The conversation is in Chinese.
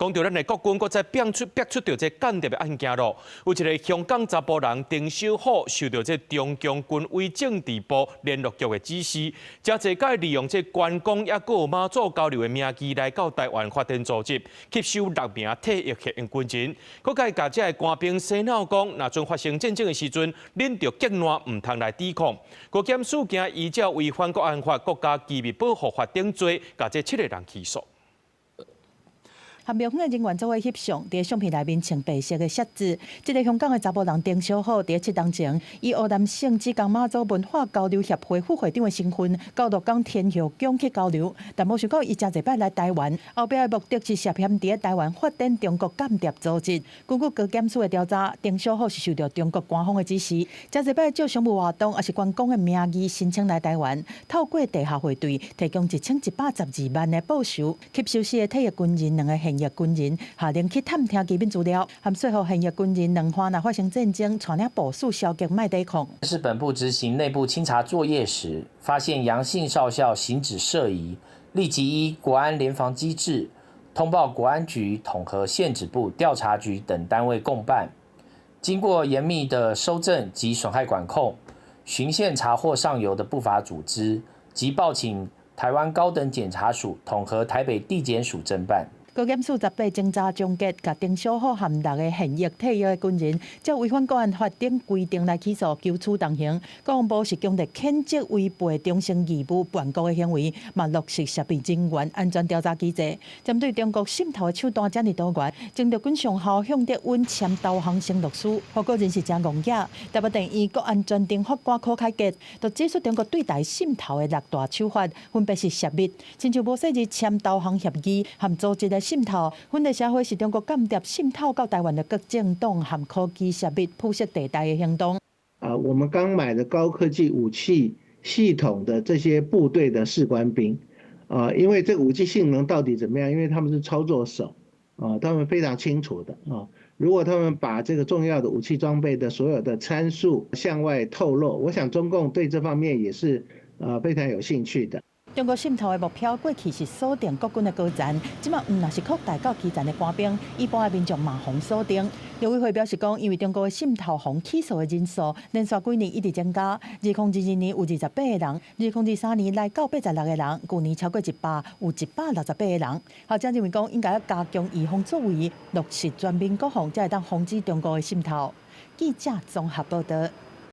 讲到咱的国军，搁再逼出着这间谍的案件咯。有一个香港查甫人丁小虎受到这中共军委政治部联络局的指示，真侪届利用这关公也有马祖交流的名义来到台湾发展组织，吸收6名退役的军人。搁甲甲这官兵洗脑讲，若阵发生战争的时阵，恁着激乱，唔通来抵抗。国检事件依照违反国安法、国家机密保护法等罪，甲这7个人起诉。和庙方的人员做伙翕相，伫相片内面穿白色的靴子。这个香港的查甫人丁小虎，伫7天前，以湖南省紫江马祖文化交流协会副会长的身份，到鹿港天后宫去交流。但没想到，伊真侪摆来台湾，后壁的目的是涉嫌伫台湾发展中国间谍组织。根据高检署的调查，丁小虎是受到中国官方的指示，真侪摆借商务活动，也是关公的名义申请来台湾，透过地下汇兑提供1112万的报酬，吸收时的退役军人2个现役军人，下令去探听基本资料，含说服现役军人2方若发生战争，带领部署消极卖抵抗。是本部执行内部清查作业时，发现杨姓少校行止涉疑，立即依国安联防机制通报国安局、统合县指部、调查局等单位共办。经过严密的收证及损害管控，循线查获上游的不法组织，即报请台湾高等检察署统合台北地检署侦办。高检署18侦查终结，甲丁小虎含6个现役退役的军人，照违反国安法等规定来起诉，求处动刑。国防部是强烈谴责违背忠诚义务、叛国的行为，嘛落实设备人员安全调查机制。针对中国渗透的手段这么多元，征调军上校向德温签导航承诺书，报告人是真戆野。台北地院国安专定法官柯凯杰就指出，中国对台渗透的6大手法，分别是泄密、亲像无昔日签导航协议，含组织的渗透，分裂社会是中国间谍渗透到台湾的各政党和科技泄密铺设地带的行动。我们刚买的高科技武器系统的这些部队的士官兵，因为这个武器性能到底怎么样？因为他们是操作手，他们非常清楚的啊。如果他们把这个重要的武器装备的所有的参数向外透露，我想中共对这方面也是非常有兴趣的。中国渗透的目标过去是锁定国军的高层，即马毋若是扩大到基层的官兵，一般的民众嘛防锁定。陆委会表示讲，因为中国的渗透防起诉的人数连续几年一直增加，2022年有28个人，2023年来到86个人，去年超过100，有168个人。学者认为讲，应该要加强预防作为，落实全面国防，才会当防止中国的渗透。记者综合报道。